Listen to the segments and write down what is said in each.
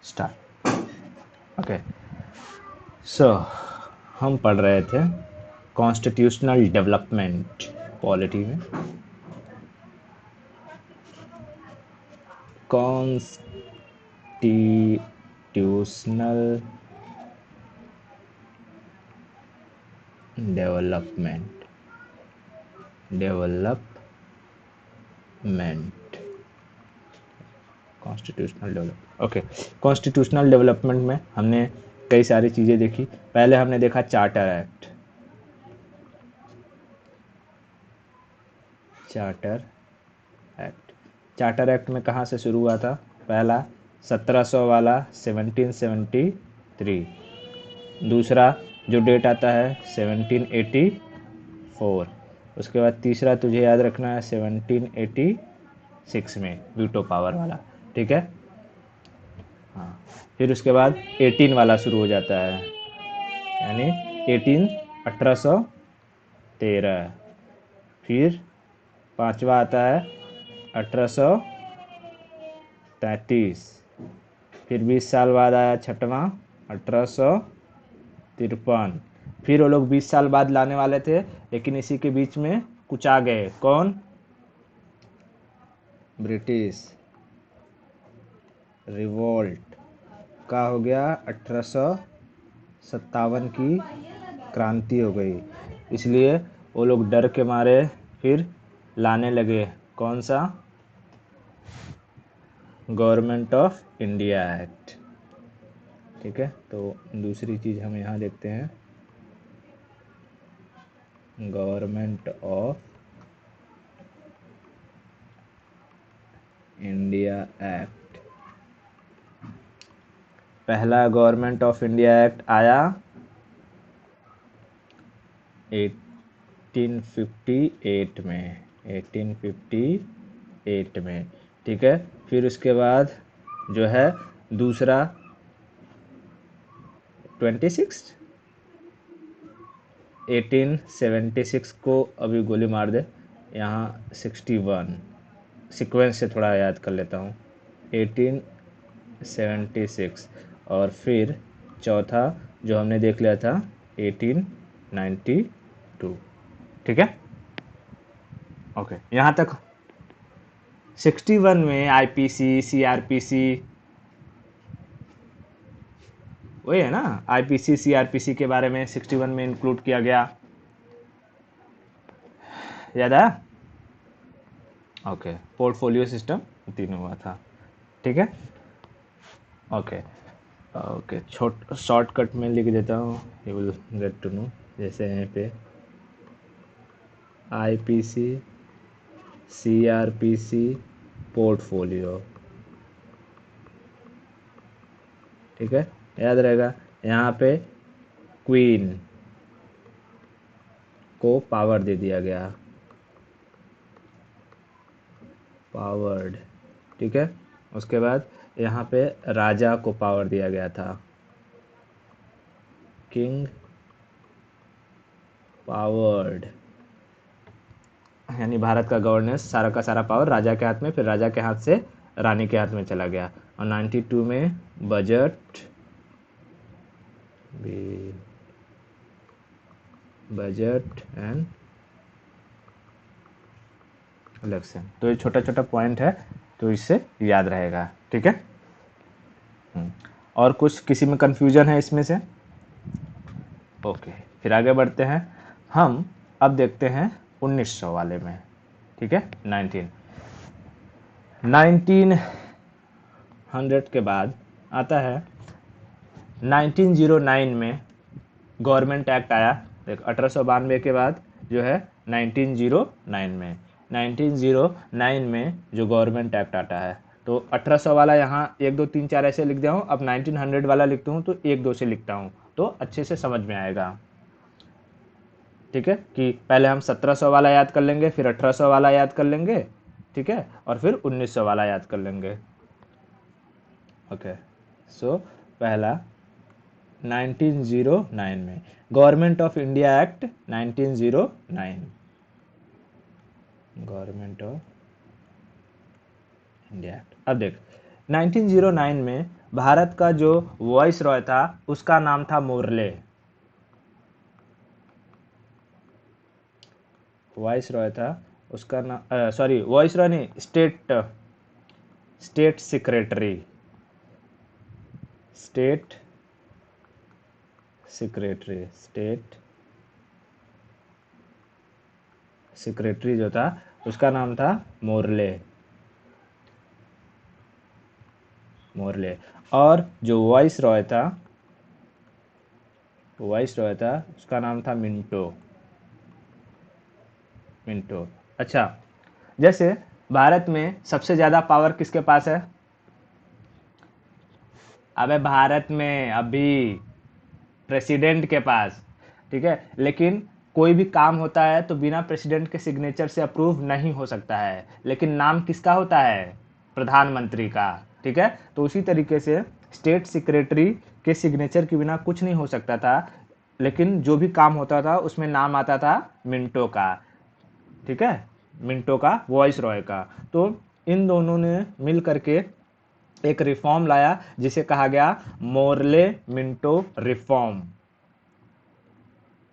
Start. Okay, सो हम पढ़ रहे थे कॉन्स्टिट्यूशनल डेवलपमेंट पॉलिटी में। Constitutional development constitutional development. Okay, constitutional development में हमने कई सारी चीज़ें देखी। पहले हमने देखा चार्टर एक्ट। चार्टर एक्ट में कहाँ से शुरू हुआ था? पहला 1700 वाला 1773। दूसरा जो डेट आता है 1784। उसके बाद तीसरा तुझे याद रखना है 1786 में वीटो पावर वाला, ठीक है। हाँ, फिर उसके बाद 18 वाला शुरू हो जाता है, यानी 1813। फिर पांचवा आता है 1833। फिर 20 साल बाद आया छठवां 1853। फिर वो लोग 20 साल बाद लाने वाले थे, लेकिन इसी के बीच में कुछ आ गए। कौन? ब्रिटिश रिवोल्ट का हो गया। 1857 की क्रांति हो गई, इसलिए वो लोग डर के मारे फिर लाने लगे। कौन सा? गवर्नमेंट ऑफ इंडिया एक्ट, ठीक है। तो दूसरी चीज़ हम यहाँ देखते हैं, गवर्नमेंट ऑफ इंडिया एक्ट। पहला गवर्नमेंट ऑफ इंडिया एक्ट आया 1858 में, 1858 में, ठीक है। फिर उसके बाद जो है दूसरा 1876 को अभी गोली मार दे, यहाँ 61 सीक्वेंस से थोड़ा याद कर लेता हूँ। 1876 और फिर चौथा जो हमने देख लिया था 1892, ठीक है। ओके, यहाँ तक 61 में आईपीसी सीआरपीसी, वही है ना, आईपीसी सीआरपीसी के बारे में 61 में इंक्लूड किया गया, याद आया? ओके, पोर्टफोलियो सिस्टम 3 हुआ था, ठीक है। ओके ओके, शॉर्टकट में लिख देता हूँ, you will get to know. जैसे यहाँ पे आईपीसी सीआरपीसी पोर्टफोलियो, ठीक है, याद रहेगा। यहाँ पे क्वीन को पावर दे दिया गया, पावर्ड, ठीक है। उसके बाद यहाँ पे राजा को पावर दिया गया था, किंग पावर्ड, यानी भारत का गवर्नेंस सारा का सारा पावर राजा के हाथ में, फिर राजा के हाथ से रानी के हाथ में चला गया। और 92 में बजट एंड इलेक्शन। तो ये छोटा छोटा पॉइंट है, तो इससे याद रहेगा, ठीक है। और कुछ किसी में कंफ्यूजन है इसमें से? ओके, फिर आगे बढ़ते हैं। हम अब देखते हैं 1900 वाले में, ठीक है। 1900 के बाद आता है 1909 में गवर्नमेंट एक्ट आया। देख, 1892 के बाद जो है 1909 में जो गवर्नमेंट एक्ट आता है, तो 1800 वाला यहाँ 1 2 3 4 ऐसे लिख दिया हूँ। अब 1900 वाला लिखता हूँ तो 1 2 से लिखता हूँ, तो अच्छे से समझ में आएगा, ठीक है। कि पहले हम 1700 वाला याद कर लेंगे, फिर 1800 वाला याद कर लेंगे, ठीक है, और फिर 1900 वाला याद कर लेंगे। ओके, सो पहला 1909 में government of India act 1909, government of India act. अब देख, 1909 में भारत का जो वॉइस रॉय था उसका नाम था मोर्ले। वॉइस रॉय था उसका नाम, सॉरी वॉइस रॉय नहीं, state secretary, state secretary, state secretary जो था उसका नाम था मोर्ले। मोर्ले। और जो वॉइस रॉय था उसका नाम था मिंटो। मिंटो। अच्छा, जैसे भारत में सबसे ज़्यादा पावर किसके पास है? अबे भारत में अभी प्रेसिडेंट के पास, ठीक है। लेकिन कोई भी काम होता है तो बिना प्रेसिडेंट के सिग्नेचर से अप्रूव नहीं हो सकता है, लेकिन नाम किसका होता है? प्रधानमंत्री का, ठीक है। तो उसी तरीके से स्टेट सेक्रेटरी के सिग्नेचर के बिना कुछ नहीं हो सकता था, लेकिन जो भी काम होता था उसमें नाम आता था मिंटो का, ठीक है, मिंटो का, वॉइस रॉय का। तो इन दोनों ने मिल करके एक रिफॉर्म लाया जिसे कहा गया मोर्ले मिंटो रिफॉर्म,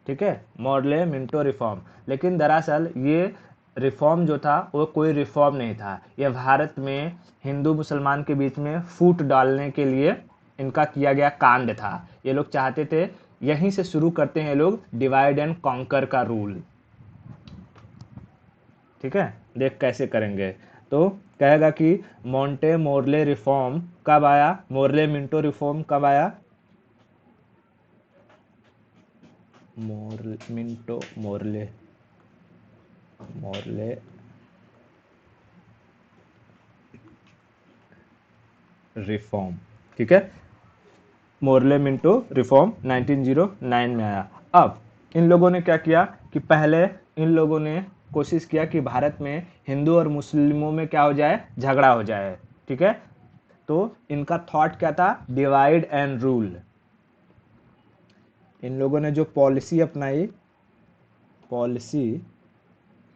ठीक है, मोर्ले मिंटो रिफॉर्म। लेकिन दरअसल ये रिफॉर्म जो था वो कोई रिफॉर्म नहीं था, यह भारत में हिंदू मुसलमान के बीच में फूट डालने के लिए इनका किया गया कांड था। ये लोग चाहते थे, यहीं से शुरू करते हैं लोग डिवाइड एंड कॉन्कर का रूल, ठीक है। देख कैसे करेंगे। तो कहेगा कि मोंटे मोर्ले रिफॉर्म कब आया, मोर्ले मिंटो रिफॉर्म कब आया? मिंटो मोर्ले, मोर्ले रिफॉर्म, ठीक है। मोर्ले मिंटो रिफॉर्म 1909 में आया। अब इन लोगों ने क्या किया कि पहले इन लोगों ने कोशिश किया कि भारत में हिंदू और मुस्लिमों में क्या हो जाए, झगड़ा हो जाए, ठीक है। तो इनका थॉट क्या था? Divide and rule. इन लोगों ने जो पॉलिसी अपनाई, पॉलिसी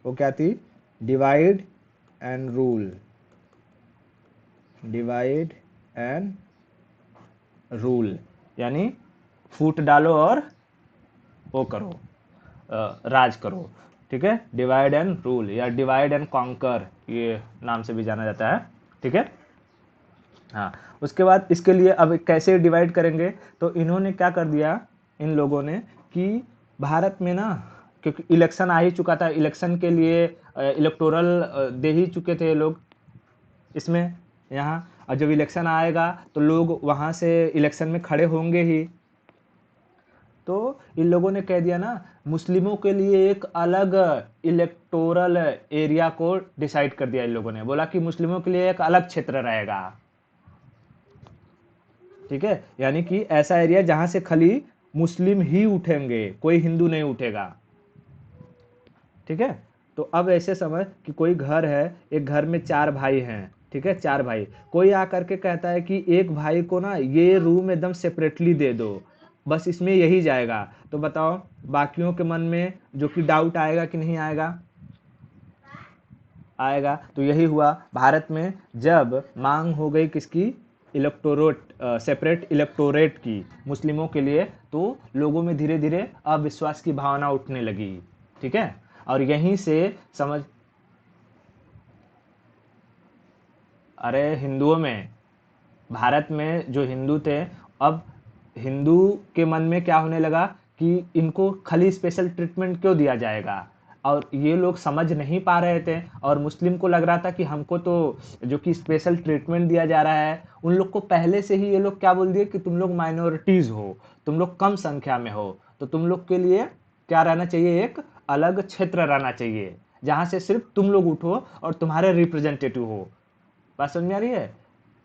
वो क्या थी? Divide and rule, divide and rule, यानी फूट डालो और वो करो, राज करो, ठीक है। डिवाइड एंड रूल या डिवाइड एंड कॉन्कर, ये नाम से भी जाना जाता है, ठीक है। हाँ, उसके बाद इसके लिए अब कैसे डिवाइड करेंगे? तो इन्होंने क्या कर दिया इन लोगों ने कि भारत में ना, क्योंकि इलेक्शन आ ही चुका था, इलेक्शन के लिए इलेक्टोरल दे ही चुके थे लोग इसमें, यहाँ। और जब इलेक्शन आएगा तो लोग वहाँ से इलेक्शन में खड़े होंगे ही। तो इन लोगों ने कह दिया ना, मुस्लिमों के लिए एक अलग इलेक्टोरल एरिया को डिसाइड कर दिया। इन लोगों ने बोला कि मुस्लिमों के लिए एक अलग क्षेत्र रहेगा, ठीक है। यानी कि ऐसा एरिया जहां से खाली मुस्लिम ही उठेंगे, कोई हिंदू नहीं उठेगा, ठीक है। तो अब ऐसे समझ कि कोई घर है, एक घर में 4 भाई हैं, ठीक है, 4 भाई। कोई आकर के कहता है कि एक भाई को ना ये रूम एकदम सेपरेटली दे दो, बस इसमें यही जाएगा। तो बताओ बाकियों के मन में जो कि डाउट आएगा कि नहीं आएगा? आएगा। तो यही हुआ भारत में, जब मांग हो गई किसकी? इलेक्टोरेट, सेपरेट इलेक्टोरेट की मुस्लिमों के लिए, तो लोगों में धीरे धीरे अविश्वास की भावना उठने लगी, ठीक है। और यहीं से समझ, अरे हिंदुओं में, भारत में जो हिंदू थे, अब हिंदू के मन में क्या होने लगा कि इनको खाली स्पेशल ट्रीटमेंट क्यों दिया जाएगा, और ये लोग समझ नहीं पा रहे थे। और मुस्लिम को लग रहा था कि हमको तो जो कि स्पेशल ट्रीटमेंट दिया जा रहा है, उन लोग को पहले से ही ये लोग क्या बोल दिए कि तुम लोग माइनॉरिटीज हो, तुम लोग कम संख्या में हो, तो तुम लोग के लिए क्या रहना चाहिए? एक अलग क्षेत्र रहना चाहिए जहां से सिर्फ तुम लोग उठो और तुम्हारे रिप्रेजेंटेटिव हो। बात समझ में आ रही है?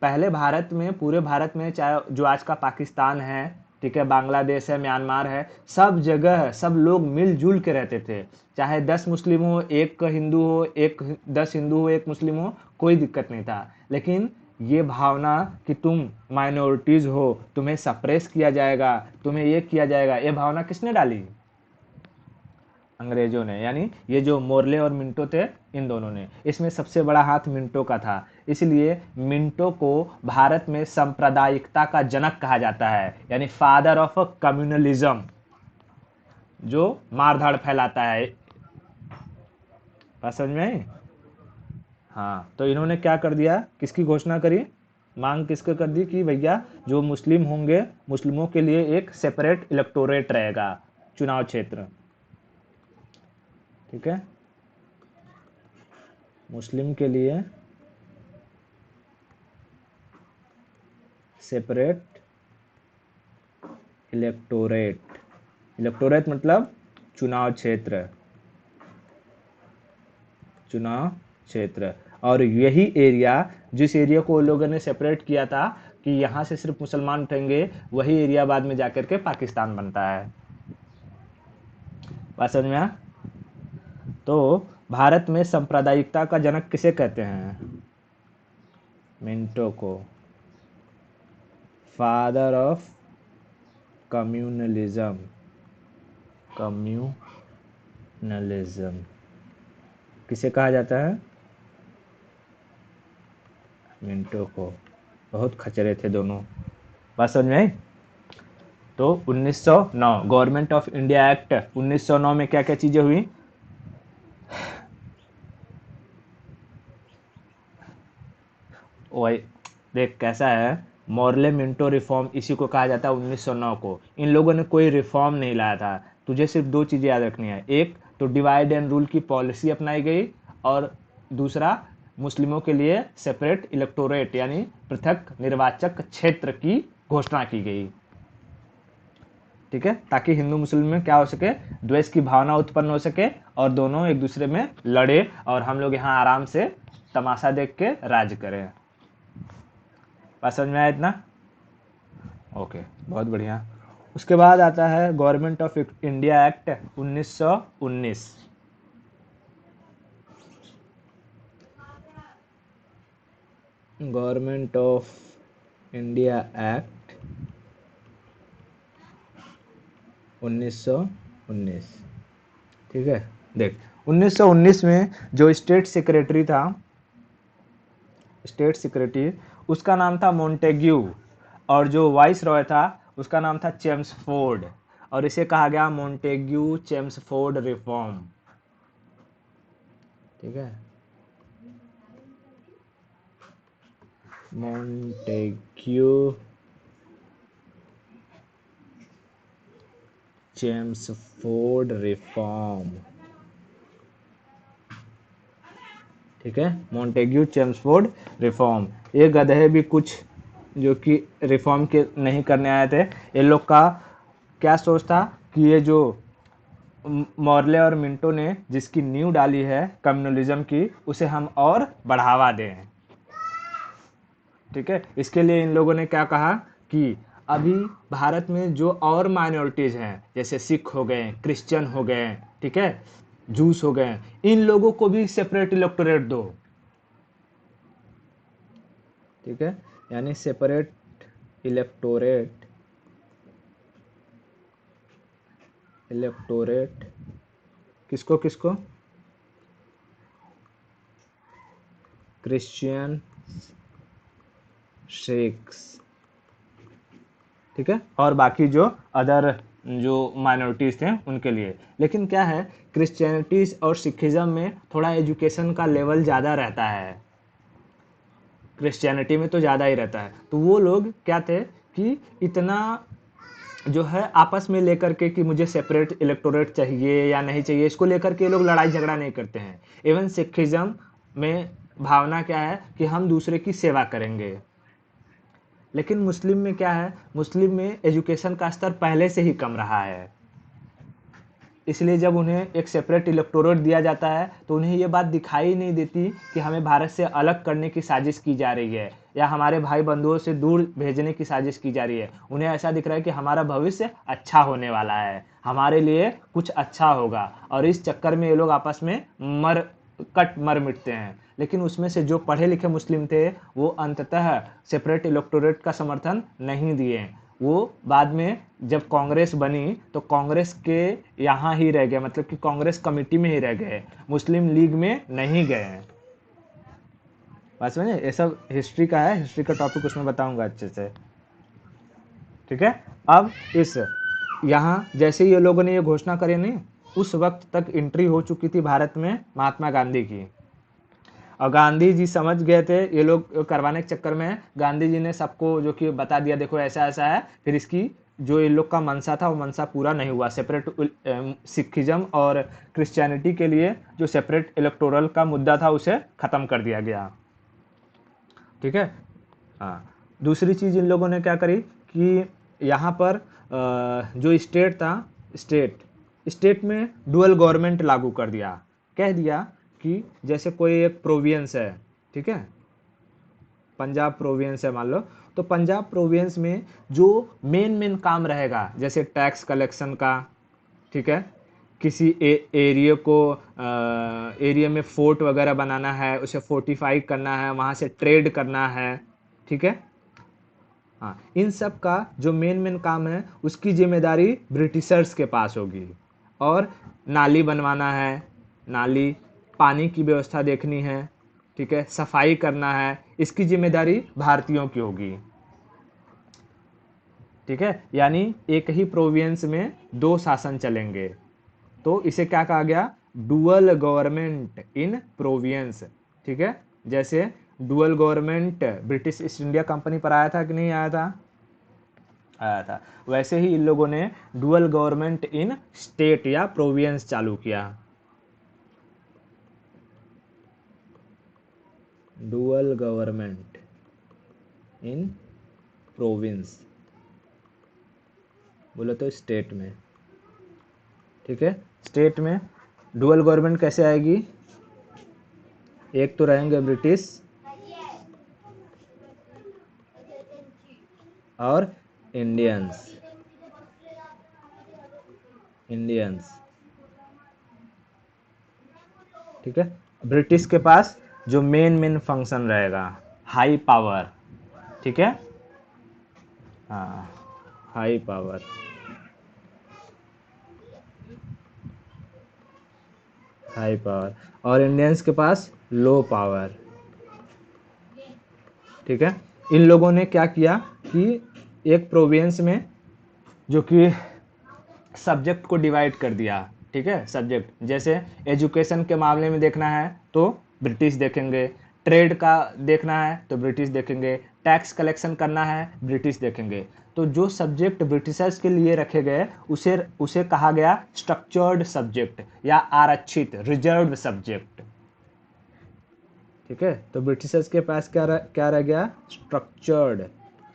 पहले भारत में, पूरे भारत में, चाहे जो आज का पाकिस्तान है, ठीक है, बांग्लादेश है, म्यांमार है, सब जगह सब लोग मिलजुल के रहते थे। चाहे 10 मुस्लिम हो, एक हिंदू हो, एक 10 हिंदू हो, एक मुस्लिम हो, कोई दिक्कत नहीं था। लेकिन ये भावना कि तुम माइनॉरिटीज हो, तुम्हें सप्रेस किया जाएगा, तुम्हें ये किया जाएगा, ये भावना किसने डाली? अंग्रेजों ने। यानी ये जो मोर्ले और मिंटो थे, इन दोनों ने। इसमें सबसे बड़ा हाथ मिंटो का था। इसलिए मिंटो को भारत में सांप्रदायिकता का जनक कहा जाता है, यानी फादर ऑफ कम्युनलिज्म, जो मारधाड़ फैलाता है। बात समझ में आई? हाँ, तो इन्होंने क्या कर दिया, किसकी घोषणा करी, मांग किसको कर दी कि भैया जो मुस्लिम होंगे, मुस्लिमों के लिए एक सेपरेट इलेक्टोरेट रहेगा, चुनाव क्षेत्र। ठीक है, मुस्लिम के लिए सेपरेट इलेक्टोरेट, इलेक्टोरेट मतलब चुनाव क्षेत्र, चुनाव क्षेत्र। और यही एरिया, जिस एरिया को लोगों ने सेपरेट किया था कि यहाँ से सिर्फ मुसलमान उठेंगे, वही एरिया बाद में जाकर के पाकिस्तान बनता है। बात समझ में आया? तो भारत में सांप्रदायिकता का जनक किसे कहते हैं? मिंटो को, फादर ऑफ कम्युनलिज्म, कम्युनलिज्म किसे कहा जाता है? मिंटो को। बहुत खचरे थे दोनों। बात समझ में आई? तो 1909 गवर्नमेंट ऑफ इंडिया एक्ट 1909 में क्या क्या चीजें हुई? वही देख कैसा है, मॉर्ले मिंटो रिफॉर्म इसी को कहा जाता है 1909 को। इन लोगों ने कोई रिफॉर्म नहीं लाया था। तुझे सिर्फ दो चीज़ें याद रखनी है, एक तो डिवाइड एंड रूल की पॉलिसी अपनाई गई, और दूसरा मुस्लिमों के लिए सेपरेट इलेक्टोरेट यानी पृथक निर्वाचक क्षेत्र की घोषणा की गई। ठीक है, ताकि हिंदू मुस्लिम में क्या हो सके, द्वेष की भावना उत्पन्न हो सके और दोनों एक दूसरे में लड़े और हम लोग यहाँ आराम से तमाशा देख के राज करें। बात समझ में आया इतना? ओके, बहुत बढ़िया। उसके बाद आता है government of India act 1919। Government of India act 1919। ठीक है, देख 1919 में जो स्टेट सेक्रेटरी था, स्टेट सेक्रेटरी उसका नाम था मोंटेग्यू, और जो वाइस रॉय था उसका नाम था चेम्सफोर्ड, और इसे कहा गया मोंटेग्यू चेम्सफोर्ड रिफॉर्म। ठीक है, मोंटेग्यू चेम्सफोर्ड रिफॉर्म। ठीक है, मोंटेग्यू चेम्सफोर्ड रिफॉर्म। ये गधे भी कुछ जो कि रिफॉर्म के नहीं करने आए थे, ये लोग का क्या सोच था कि ये जो मॉर्ले और मिंटो ने जिसकी नींव डाली है कम्युनलिज्म की, उसे हम और बढ़ावा दें। ठीक है, इसके लिए इन लोगों ने क्या कहा कि अभी भारत में जो और माइनॉरिटीज हैं, जैसे सिख हो गए, क्रिश्चियन हो गए, ठीक है, जूस हो गए, इन लोगों को भी सेपरेट इलेक्टोरेट दो। ठीक है, यानी सेपरेट इलेक्टोरेट, इलेक्टोरेट किसको किसको? क्रिश्चियन, सिख्स, ठीक है, और बाकी जो अदर जो माइनॉरिटीज थे उनके लिए। लेकिन क्या है, क्रिश्चियनिटीज और सिखिज्म में थोड़ा एजुकेशन का लेवल ज़्यादा रहता है, क्रिश्चियनिटी में तो ज़्यादा ही रहता है। तो वो लोग क्या थे कि इतना जो है आपस में लेकर के कि मुझे सेपरेट इलेक्टोरेट चाहिए या नहीं चाहिए, इसको लेकर के लोग लड़ाई झगड़ा नहीं करते हैं। इवन सिखिज्म में भावना क्या है कि हम दूसरे की सेवा करेंगे। लेकिन मुस्लिम में क्या है, मुस्लिम में एजुकेशन का स्तर पहले से ही कम रहा है, इसलिए जब उन्हें एक सेपरेट इलेक्टोरेट दिया जाता है तो उन्हें ये बात दिखाई नहीं देती कि हमें भारत से अलग करने की साजिश की जा रही है या हमारे भाई बंधुओं से दूर भेजने की साजिश की जा रही है। उन्हें ऐसा दिख रहा है कि हमारा भविष्य अच्छा होने वाला है, हमारे लिए कुछ अच्छा होगा, और इस चक्कर में ये लोग आपस में मर मिटते हैं। लेकिन उसमें से जो पढ़े लिखे मुस्लिम थे वो अंततः सेपरेट इलेक्टोरेट का समर्थन नहीं दिए। वो बाद में जब कांग्रेस बनी तो कांग्रेस के यहाँ ही रह गए, मतलब कि कांग्रेस कमेटी में ही रह गए, मुस्लिम लीग में नहीं गए। बात समझे, ये सब हिस्ट्री का है, हिस्ट्री का टॉपिक उसमें बताऊंगा अच्छे से। ठीक है। अब इस यहाँ जैसे ये लोगों ने ये घोषणा करी नहीं, उस वक्त तक एंट्री हो चुकी थी भारत में महात्मा गांधी की, और गांधी जी समझ गए थे ये लोग करवाने के चक्कर में, गांधी जी ने सबको जो कि बता दिया देखो ऐसा ऐसा है, फिर इसकी जो इन लोग का मनसा था वो मनसा पूरा नहीं हुआ। सेपरेट सिखिज्म और क्रिश्चियनिटी के लिए जो सेपरेट इलेक्टोरल का मुद्दा था उसे खत्म कर दिया गया। ठीक है। हाँ, दूसरी चीज़ इन लोगों ने क्या करी कि यहाँ पर जो स्टेट था, स्टेट स्टेट में डुअल गवर्नमेंट लागू कर दिया। कह दिया कि जैसे कोई एक प्रोविंस है, ठीक है, पंजाब प्रोविंस है मान लो, तो पंजाब प्रोविंस में जो मेन मेन काम रहेगा जैसे टैक्स कलेक्शन का, ठीक है, किसी एरिया को एरिया में फोर्ट वगैरह बनाना है, उसे फोर्टिफाई करना है, वहाँ से ट्रेड करना है, ठीक है। हाँ, इन सब का जो मेन मेन काम है उसकी जिम्मेदारी ब्रिटिशर्स के पास होगी। और नाली बनवाना है, नाली, पानी की व्यवस्था देखनी है, ठीक है, सफाई करना है, इसकी जिम्मेदारी भारतीयों की होगी। ठीक है, यानी एक ही प्रोविंस में दो शासन चलेंगे, तो इसे क्या कहा गया, डुअल गवर्नमेंट इन प्रोविंस। ठीक है, जैसे dual government British east India company पर आया था कि नहीं आया था, आया था, वैसे ही इन लोगों ने डुअल गवर्नमेंट इन स्टेट या प्रोविंस चालू किया। डुअल गवर्नमेंट इन प्रोविंस बोले तो स्टेट में। ठीक है, स्टेट में डुअल गवर्नमेंट कैसे आएगी, एक तो रहेंगे ब्रिटिश और इंडियंस, इंडियंस। ठीक है, ब्रिटिश के पास जो मेन मेन फंक्शन रहेगा, हाई पावर। ठीक है, हाँ, हाई पावर, हाई पावर, और इंडियंस के पास लो पावर। ठीक है, इन लोगों ने क्या किया कि एक प्रोविंस में जो कि सब्जेक्ट को डिवाइड कर दिया। ठीक है, सब्जेक्ट जैसे एजुकेशन के मामले में देखना है तो ब्रिटिश देखेंगे, ट्रेड का देखना है तो ब्रिटिश देखेंगे, टैक्स कलेक्शन करना है ब्रिटिश देखेंगे। तो जो सब्जेक्ट ब्रिटिशर्स के लिए रखे गए उसे उसे कहा गया स्ट्रक्चर्ड सब्जेक्ट या आरक्षित रिजर्व्ड सब्जेक्ट। ठीक है, तो ब्रिटिशर्स के पास क्या रह गया, स्ट्रक्चर्ड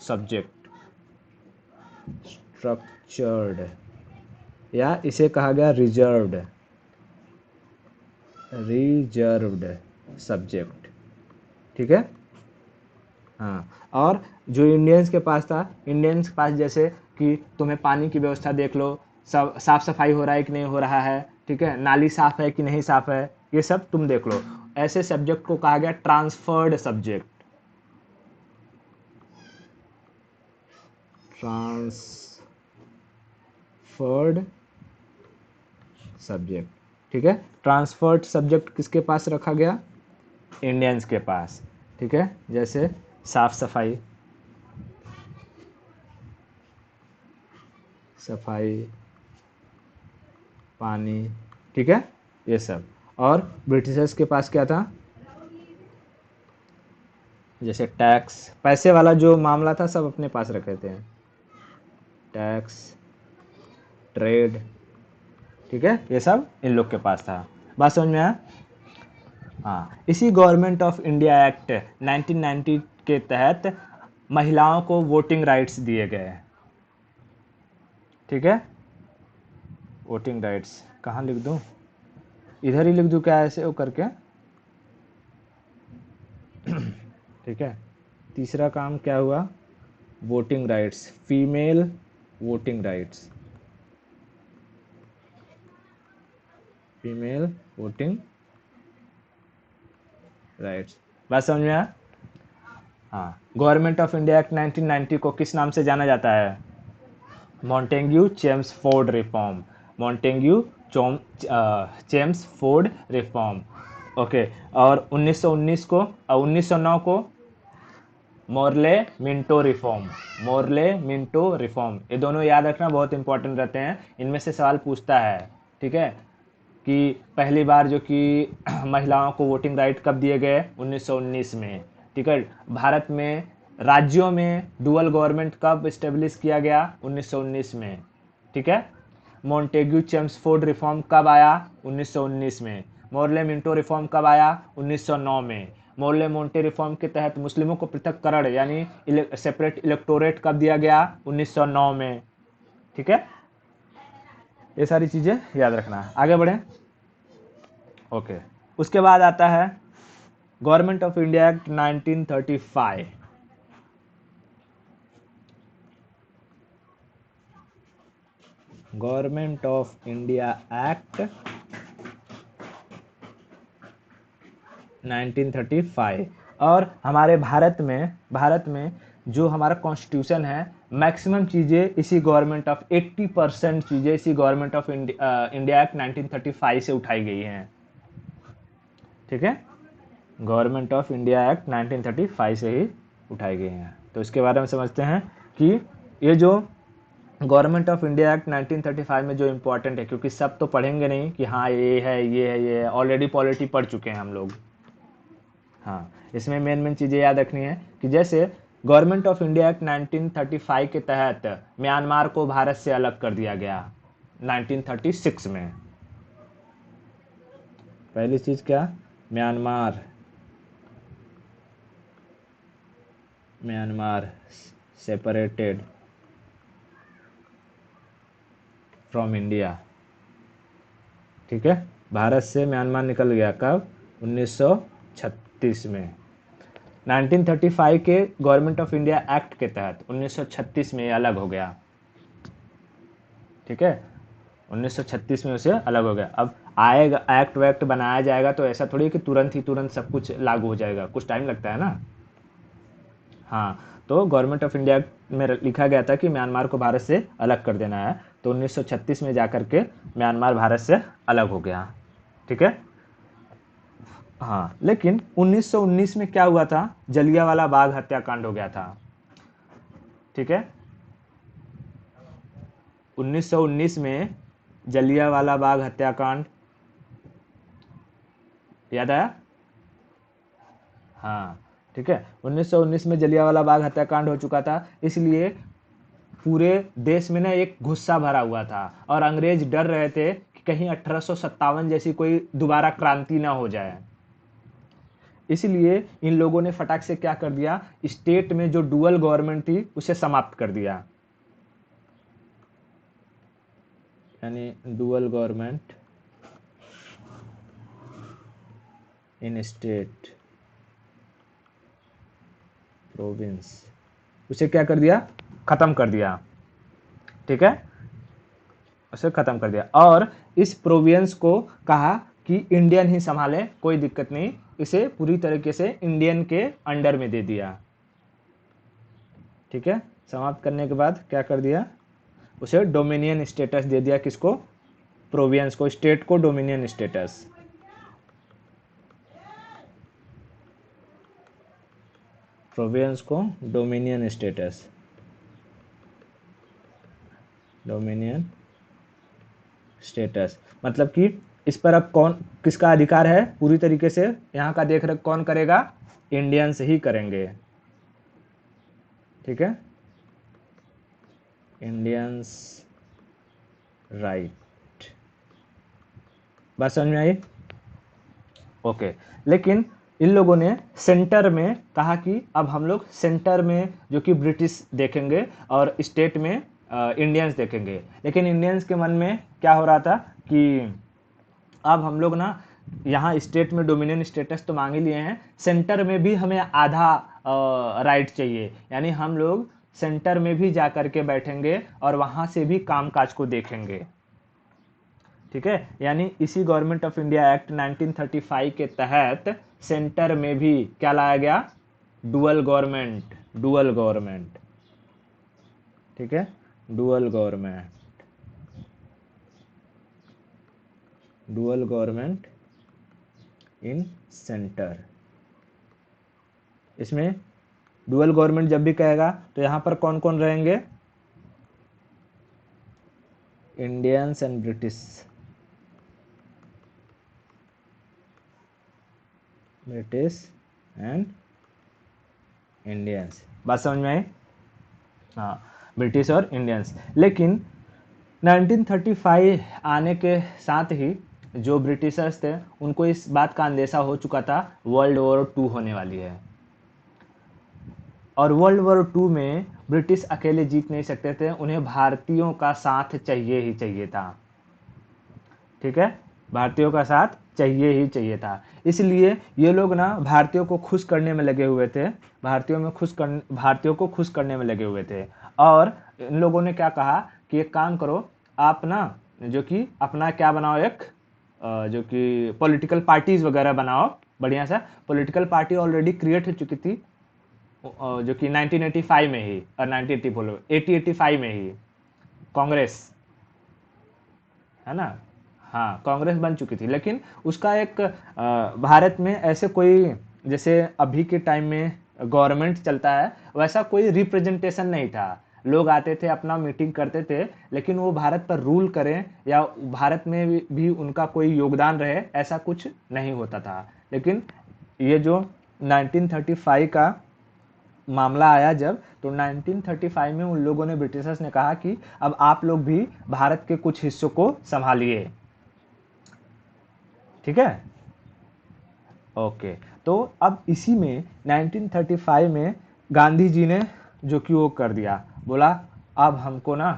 सब्जेक्ट, स्ट्रक्चर्ड, या इसे कहा गया रिजर्व्ड, रिजर्व्ड सब्जेक्ट। ठीक है, हाँ, और जो इंडियंस के पास था, इंडियंस के पास जैसे कि तुम्हें पानी की व्यवस्था देख लो, सब साफ सफाई हो रहा है कि नहीं हो रहा है, ठीक है, नाली साफ है कि नहीं साफ है, ये सब तुम देख लो। ऐसे सब्जेक्ट को कहा गया ट्रांसफर्ड सब्जेक्ट, ट्रांसफर्ड सब्जेक्ट। ठीक है, ट्रांसफर्ड सब्जेक्ट किसके पास रखा गया, इंडियंस के पास। ठीक है, जैसे साफ सफाई, सफाई, पानी, ठीक है, ये सब। और ब्रिटिशर्स के पास क्या था, जैसे टैक्स, पैसे वाला जो मामला था सब अपने पास रखे थे, टैक्स, ट्रेड। ठीक है, ये सब इन लोग के पास था। बात समझ में आया। हाँ, इसी गवर्नमेंट ऑफ इंडिया एक्ट 1990 के तहत महिलाओं को वोटिंग राइट्स दिए गए। ठीक है, वोटिंग राइट्स कहाँ लिख दूँ, इधर ही लिख दूँ क्या ऐसे वो करके। ठीक है, तीसरा काम क्या हुआ, voting rights, female voting rights, female voting rights. बात समझ में आया। हाँ, गवर्नमेंट ऑफ इंडिया एक्ट 1990 को किस नाम से जाना जाता है, Montague Chelmsford reform, Montague Chelmsford reform. Okay. और 1919 को 1909 को Morley Minto reform, Morley Minto reform, ये दोनों याद रखना, बहुत इंपॉर्टेंट रहते हैं, इनमें से सवाल पूछता है। ठीक है, कि पहली बार जो कि महिलाओं को वोटिंग राइट कब दिए गए, 1919 में। ठीक है, भारत में राज्यों में डुअल गवर्नमेंट कब इस्टेब्लिश किया गया, 1919 में। ठीक है, मोंटेग्यू चेम्सफोर्ड रिफॉर्म कब आया, 1919 में। मोर्ले मिंटो रिफॉर्म कब आया, 1909 में। मोर्ले मोंटे रिफॉर्म के तहत मुस्लिमों को पृथककरण यानी सेपरेट इलेक्टोरेट कब दिया गया, 1909 में। ठीक है, ये सारी चीज़ें याद रखना है। आगे बढ़ें। ओके, उसके बाद आता है government of India act 1935। Government of India act 1935। और हमारे भारत में जो हमारा कॉन्स्टिट्यूशन है, मैक्सिमम चीज़ें इसी गवर्नमेंट ऑफ 80% चीज़ें इसी गवर्नमेंट ऑफ इंडिया एक्ट 1935 से उठाई गई हैं। ठीक है, गवर्नमेंट ऑफ इंडिया एक्ट 1935 से ही उठाई गई हैं। तो इसके बारे में समझते हैं कि ये जो गवर्नमेंट ऑफ इंडिया एक्ट 1935 में जो इम्पोर्टेंट है, क्योंकि सब तो पढ़ेंगे नहीं कि हाँ ये है ये है ये है, ऑलरेडी पॉलिटी पढ़ चुके हैं हम लोग। हाँ, इसमें मेन मेन चीज़ें याद रखनी है कि जैसे गवर्नमेंट ऑफ इंडिया एक्ट 1935 के तहत म्यांमार को भारत से अलग कर दिया गया 1936 में। पहली चीज़ क्या, Myanmar, Myanmar separated from India. ठीक है, भारत से म्यांमार निकल गया कब, 1936 में। 1935 के गवर्नमेंट ऑफ इंडिया एक्ट के तहत 1936 में ये अलग हो गया। ठीक है, 1936 में उसे अलग हो गया। अब आएगा एक्ट वैक्ट बनाया जाएगा तो ऐसा थोड़ी कि तुरंत सब कुछ लागू हो जाएगा, कुछ टाइम लगता है ना। हाँ, तो गवर्नमेंट ऑफ इंडिया में लिखा गया था कि म्यांमार को भारत से अलग कर देना है, तो 1936 में जाकर के म्यांमार भारत से अलग हो गया। ठीक है, हाँ, लेकिन 1919 में क्या हुआ था, जलियांवाला बाग हत्याकांड हो गया था। ठीक है, 1919 में जलियांवाला बाग हत्याकांड, याद आया। हाँ, ठीक है, 1919 में जलियांवाला बाग हत्याकांड हो चुका था, इसलिए पूरे देश में ना एक गुस्सा भरा हुआ था और अंग्रेज डर रहे थे कि कहीं 1857 जैसी कोई दोबारा क्रांति ना हो जाए। इसलिए इन लोगों ने फटाक से क्या कर दिया, स्टेट में जो डुअल गवर्नमेंट थी उसे समाप्त कर दिया, यानी dual government in state province, उसे क्या कर दिया, खत्म कर दिया। ठीक है, उसे खत्म कर दिया और इस प्रोविंस को कहा कि इंडियन ही संभाले, कोई दिक्कत नहीं, इसे पूरी तरीके से इंडियन के अंडर में दे दिया। ठीक है, समाप्त करने के बाद क्या कर दिया, उसे डोमिनियन स्टेटस दे दिया, किसको, प्रोविंस को, स्टेट को डोमिनियन स्टेटस। प्रोविंस को डोमिनियन स्टेटस, डोमिनियन स्टेटस मतलब कि इस पर अब कौन, किसका अधिकार है, पूरी तरीके से यहाँ का देख रेख कौन करेगा, इंडियंस ही करेंगे। ठीक है, इंडियंस राइट, बात समझ में आई। ओके, लेकिन इन लोगों ने सेंटर में कहा कि अब हम लोग सेंटर में जो कि ब्रिटिश देखेंगे और स्टेट में इंडियंस देखेंगे। लेकिन इंडियंस के मन में क्या हो रहा था कि अब हम लोग ना यहाँ स्टेट में डोमिनियन स्टेटस तो मांग ही लिए हैं, सेंटर में भी हमें आधा राइट चाहिए, यानी हम लोग सेंटर में भी जा कर के बैठेंगे और वहाँ से भी कामकाज को देखेंगे। ठीक है, यानी इसी गवर्नमेंट ऑफ इंडिया एक्ट 1935 के तहत सेंटर में भी क्या लाया गया, डुअल गवर्नमेंट, डुअल गवर्नमेंट। ठीक है, dual government, dual government in centre. इसमें डुअल गवर्नमेंट जब भी कहेगा तो यहाँ पर कौन कौन रहेंगे, Indians and British, British and Indians. बात समझ में आई? हाँ, ब्रिटिश और इंडियंस। लेकिन 1935 आने के साथ ही जो ब्रिटिशर्स थे उनको इस बात का अंदेशा हो चुका था वर्ल्ड वॉर 2 होने वाली है, और वर्ल्ड वॉर 2 में ब्रिटिश अकेले जीत नहीं सकते थे, उन्हें भारतीयों का साथ चाहिए ही चाहिए था। ठीक है, भारतीयों का साथ चाहिए ही चाहिए था। इसलिए ये लोग ना भारतीयों को खुश करने में लगे हुए थे, भारतीयों को खुश करने में लगे हुए थे। और इन लोगों ने क्या कहा कि एक काम करो, आप ना जो कि अपना क्या बनाओ, एक जो कि पॉलिटिकल पार्टीज वगैरह बनाओ, बढ़िया सा पॉलिटिकल पार्टी ऑलरेडी क्रिएट हो चुकी थी जो कि 1985 में ही, और 1980 बोलो 80-85 में ही कांग्रेस, है ना। हाँ, कांग्रेस बन चुकी थी, लेकिन उसका एक भारत में ऐसे कोई, जैसे अभी के टाइम में गवर्नमेंट चलता है वैसा कोई रिप्रेजेंटेशन नहीं था। लोग आते थे, अपना मीटिंग करते थे, लेकिन वो भारत पर रूल करें या भारत में भी उनका कोई योगदान रहे, ऐसा कुछ नहीं होता था। लेकिन ये जो 1935 का मामला आया जब, तो 1935 में उन लोगों ने, ब्रिटिशर्स ने कहा कि अब आप लोग भी भारत के कुछ हिस्सों को संभालिए। ठीक है, ओके। तो अब इसी में 1935 में गांधी जी ने जो कि वो कर दिया, बोला अब हमको ना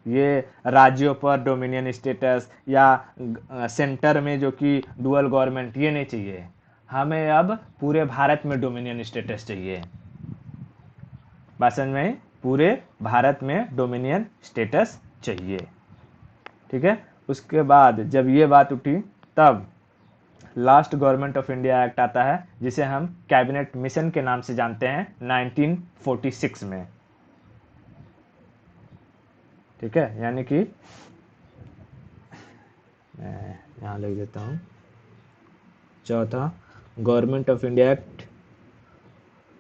ये राज्यों पर डोमिनियन स्टेटस या सेंटर में जो कि डुअल गवर्नमेंट, ये नहीं चाहिए, हमें अब पूरे भारत में डोमिनियन स्टेटस चाहिए। बात समझ में? पूरे भारत में डोमिनियन स्टेटस चाहिए। ठीक है, उसके बाद जब ये बात उठी तब last government of India act आता है, जिसे हम कैबिनेट मिशन के नाम से जानते हैं, 1946 में। ठीक है, यानी कि मैं यहाँ लिख देता हूँ, चौथा गवर्नमेंट ऑफ इंडिया एक्ट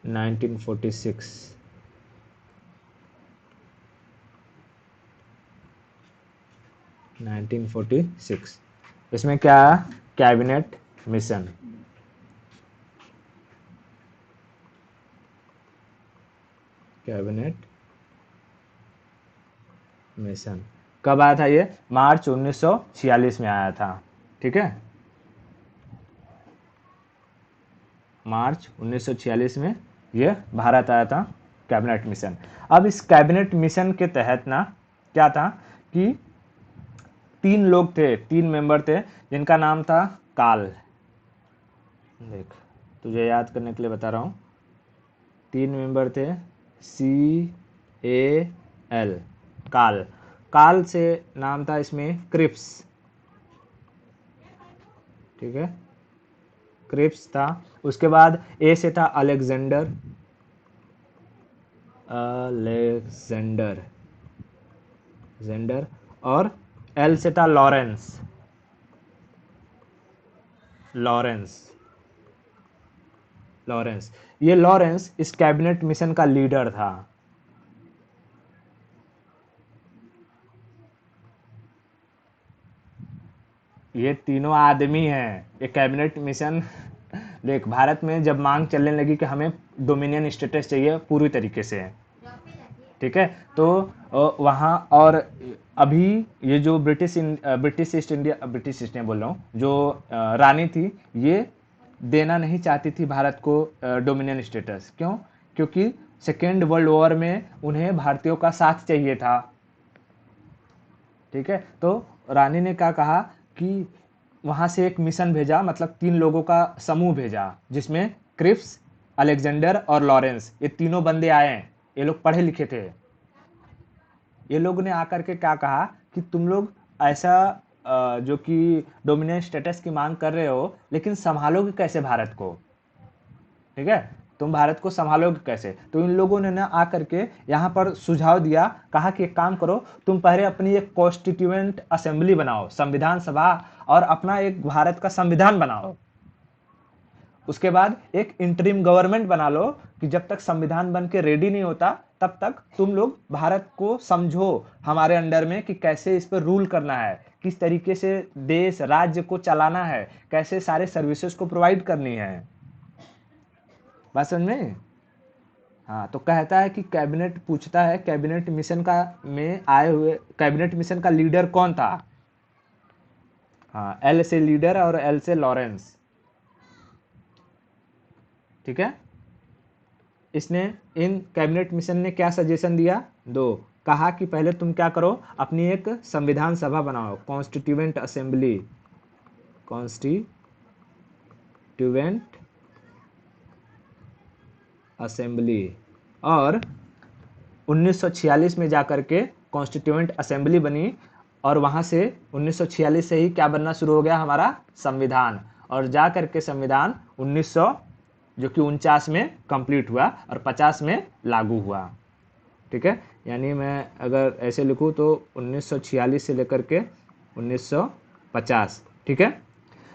1946। इसमें क्या, कैबिनेट मिशन। कैबिनेट मिशन कब आया था? ये मार्च 1946 में आया था। ठीक है, मार्च 1946 में ये भारत आया था, कैबिनेट मिशन। अब इस कैबिनेट मिशन के तहत ना क्या था कि 3 लोग थे, 3 मेंबर थे, जिनका नाम था काल। देख, तुझे याद करने के लिए बता रहा हूँ, 3 मेंबर थे, CAL, काल। काल से नाम था इसमें क्रिप्स। ठीक है, क्रिप्स था। उसके बाद ए से था अलेक्जेंडर, और एल से था लॉरेंस। ये लॉरेंस इस कैबिनेट मिशन का लीडर था। ये तीनों आदमी हैं, ये कैबिनेट मिशन। देख, भारत में जब मांग चलने लगी कि हमें डोमिनियन स्टेटस चाहिए पूरी तरीके से, ठीक है, तो वहाँ, और अभी ये जो ब्रिटिश ईस्ट इंडिया बोल रहा हूँ, जो रानी थी, ये देना नहीं चाहती थी भारत को डोमिनियन स्टेटस। क्यों? क्योंकि सेकेंड वर्ल्ड वॉर में उन्हें भारतीयों का साथ चाहिए था। ठीक है, तो रानी ने क्या कहा कि वहाँ से एक मिशन भेजा, मतलब 3 लोगों का समूह भेजा, जिसमें क्रिप्स, अलेक्जेंडर और लॉरेंस, ये तीनों बंदे आए हैं। ये लोग पढ़े लिखे थे। ये लोग ने आकर के क्या कहा कि तुम लोग ऐसा जो कि डोमिनेंट स्टेटस की मांग कर रहे हो, लेकिन संभालोगे कैसे भारत को? ठीक है, तुम भारत को संभालोगे कैसे? तो इन लोगों ने ना आकर के यहाँ पर सुझाव दिया, कहा कि एक काम करो, तुम पहले अपनी एक कॉन्स्टिट्यूएंट असेंबली बनाओ, संविधान सभा, और अपना एक भारत का संविधान बनाओ। उसके बाद एक इंटरिम गवर्नमेंट बना लो कि जब तक संविधान बन के रेडी नहीं होता तब तक तुम लोग भारत को समझो हमारे अंडर में कि कैसे इस पर रूल करना है, किस तरीके से देश राज्य को चलाना है, कैसे सारे सर्विसेज को प्रोवाइड करनी है। बात समझ में? हाँ, तो कहता है कि कैबिनेट पूछता है कैबिनेट मिशन का में आए हुए कैबिनेट मिशन का लीडर कौन था। हाँ, एल से लीडर और एल से लॉरेंस। ठीक है, इसने इन कैबिनेट मिशन ने क्या सजेशन दिया? दो, कहा कि पहले तुम क्या करो, अपनी एक संविधान सभा बनाओ, कॉन्स्टिट्यूएंट असेंबली, कॉन्स्टिट्यूएंट असेंबली। और 1946 में जाकर के कॉन्स्टिट्यूएंट असेंबली बनी और वहाँ से 1946 से ही क्या बनना शुरू हो गया? हमारा संविधान। और जा करके संविधान 1900 जो कि 49 में कंप्लीट हुआ और 50 में लागू हुआ। ठीक है, यानी मैं अगर ऐसे लिखूँ तो 1946 से लेकर के 1950। ठीक है,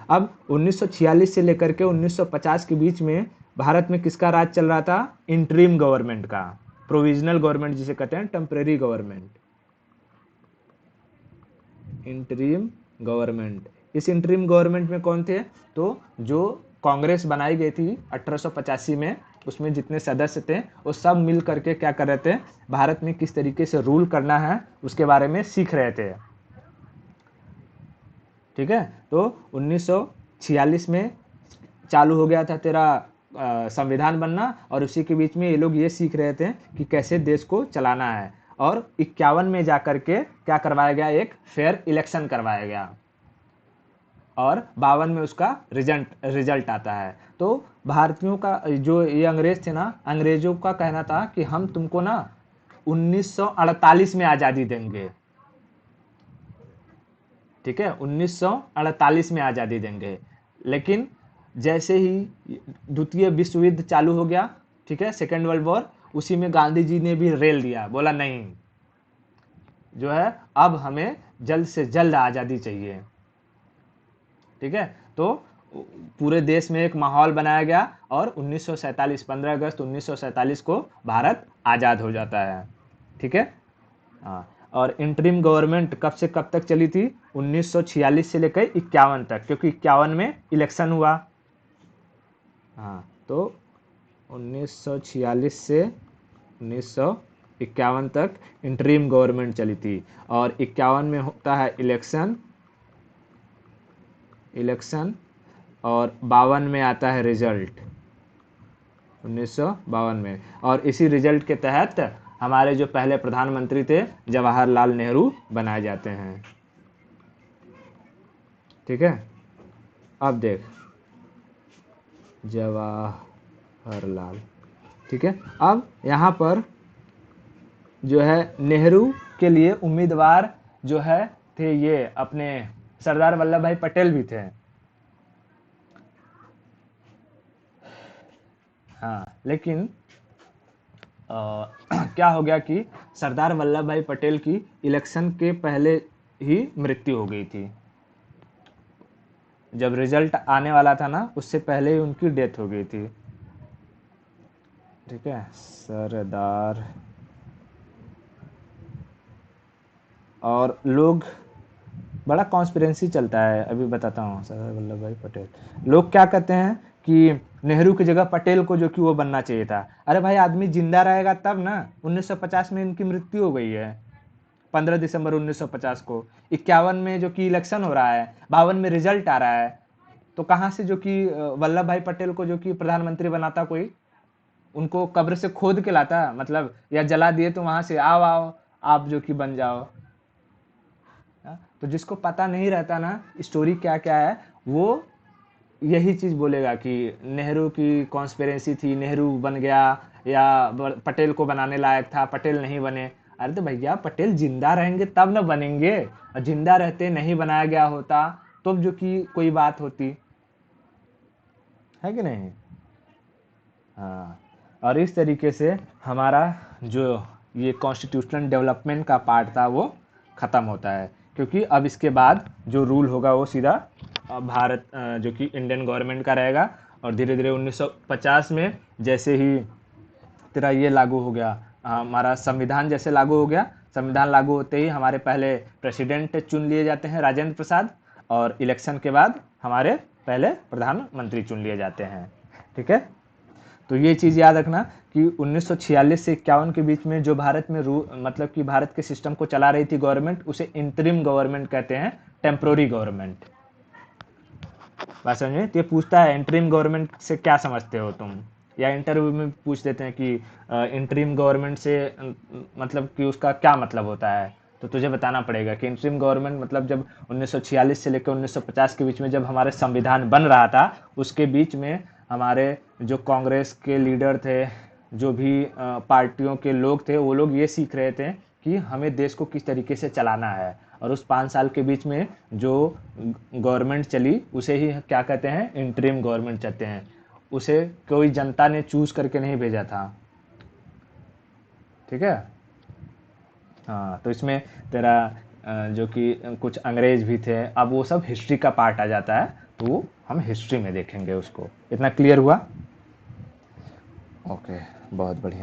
अब 1946 से लेकर के 1950 के बीच में भारत में किसका राज चल रहा था? इंटरिम गवर्नमेंट का, प्रोविजनल गवर्नमेंट जिसे कहते हैं, टेम्परेरी गवर्नमेंट, इंटरिम गवर्नमेंट। इस इंटरिम गवर्नमेंट में कौन थे? तो जो कांग्रेस बनाई गई थी 1885 में, उसमें जितने सदस्य थे वो सब मिल करके क्या कर रहे थे? भारत में किस तरीके से रूल करना है उसके बारे में सीख रहे थे। ठीक है, तो 1946 में चालू हो गया था तेरा संविधान बनना और उसी के बीच में ये लोग ये सीख रहे थे कि कैसे देश को चलाना है। और 51 में जाकर के क्या करवाया गया? एक फेयर इलेक्शन करवाया गया और 52 में उसका रिजल्ट आता है। तो भारतीयों का जो ये अंग्रेज थे ना, अंग्रेजों का कहना था कि हम तुमको ना 1948 में आज़ादी देंगे। ठीक है, 1948 में आज़ादी देंगे। लेकिन जैसे ही द्वितीय विश्व युद्ध चालू हो गया, ठीक है, सेकेंड वर्ल्ड वॉर, उसी में गांधी जी ने भी रेल दिया, बोला नहीं, जो है अब हमें जल्द से जल्द आज़ादी चाहिए। ठीक है, तो पूरे देश में एक माहौल बनाया गया और 1947 15 अगस्त 1947 को भारत आज़ाद हो जाता है। ठीक है, हाँ, और इंटरिम गवर्नमेंट कब से कब तक चली थी? 1946 से लेकर 51 तक, क्योंकि 51 में इलेक्शन हुआ। हाँ, तो 1946 से 1951 तक इंटरिम गवर्नमेंट चली थी और 51 में होता है इलेक्शन और 52 में आता है रिजल्ट, 1952 में। और इसी रिजल्ट के तहत हमारे जो पहले प्रधानमंत्री थे जवाहरलाल नेहरू बनाए जाते हैं। ठीक है, अब देख जवाहरलाल। ठीक है, अब यहाँ पर जो है नेहरू के लिए उम्मीदवार जो है थे ये अपने सरदार वल्लभ भाई पटेल भी थे। हाँ, लेकिन क्या हो गया कि सरदार वल्लभ भाई पटेल की इलेक्शन के पहले ही मृत्यु हो गई थी। जब रिजल्ट आने वाला था ना, उससे पहले ही उनकी डेथ हो गई थी। ठीक है, सरदार, और लोग बड़ा कॉन्स्पिरेंसी चलता है, अभी बताता हूँ। सरदार वल्लभ भाई पटेल, लोग क्या कहते हैं कि नेहरू की जगह पटेल को जो कि वो बनना चाहिए था। अरे भाई, आदमी जिंदा रहेगा तब ना। 1950 में इनकी मृत्यु हो गई है, 15 दिसंबर 1950 को। 51 में जो कि इलेक्शन हो रहा है, 52 में रिजल्ट आ रहा है, तो कहाँ से जो कि वल्लभ भाई पटेल को जो कि प्रधानमंत्री बनाता कोई? उनको कब्र से खोद के लाता, मतलब, या जला दिए तो वहां से आओ आओ आप जो कि बन जाओ। तो जिसको पता नहीं रहता ना स्टोरी क्या क्या है, वो यही चीज बोलेगा कि नेहरू की कॉन्स्पिरेसी थी, नेहरू बन गया, या पटेल को बनाने लायक था, पटेल नहीं बने। अरे तो भैया, पटेल जिंदा रहेंगे तब ना बनेंगे, और जिंदा रहते नहीं बनाया गया होता तो जो कि कोई बात होती है कि नहीं। हाँ, और इस तरीके से हमारा जो ये कॉन्स्टिट्यूशनल डेवलपमेंट का पार्ट था वो ख़त्म होता है, क्योंकि अब इसके बाद जो रूल होगा वो सीधा भारत जो कि इंडियन गवर्नमेंट का रहेगा और धीरे धीरे 1950 में जैसे ही तेरा ये लागू हो गया, हमारा संविधान जैसे लागू हो गया, संविधान लागू होते ही हमारे पहले प्रेसिडेंट चुन लिए जाते हैं राजेंद्र प्रसाद, और इलेक्शन के बाद हमारे पहले प्रधानमंत्री चुन लिए जाते हैं। ठीक है, तो ये चीज़ याद रखना कि 1946 से 51 के बीच में जो भारत में मतलब कि भारत के सिस्टम को चला रही थी गवर्नमेंट, उसे इंटरिम गवर्नमेंट कहते हैं, टेम्प्रोरी गवर्नमेंट। बात समझ में? तो ये पूछता है इंटरिम गवर्नमेंट से क्या समझते हो तुम, या इंटरव्यू में पूछ देते हैं कि इंटरिम गवर्नमेंट से मतलब कि उसका क्या मतलब होता है, तो तुझे बताना पड़ेगा कि इंटरिम गवर्नमेंट मतलब जब 1946 से लेकर 1950 के बीच में जब हमारे संविधान बन रहा था, उसके बीच में हमारे जो कांग्रेस के लीडर थे, जो भी पार्टियों के लोग थे, वो लोग ये सीख रहे थे कि हमें देश को किस तरीके से चलाना है, और उस 5 साल के बीच में जो गवर्नमेंट चली उसे ही क्या कहते हैं, इंटरिम गवर्नमेंट कहते हैं। उसे कोई जनता ने चूज करके नहीं भेजा था। ठीक है, हाँ, तो इसमें तेरा जो कि कुछ अंग्रेज भी थे, अब वो सब हिस्ट्री का पार्ट आ जाता है, तो वो हम हिस्ट्री में देखेंगे उसको। इतना क्लियर हुआ? ओके, बहुत बढ़िया।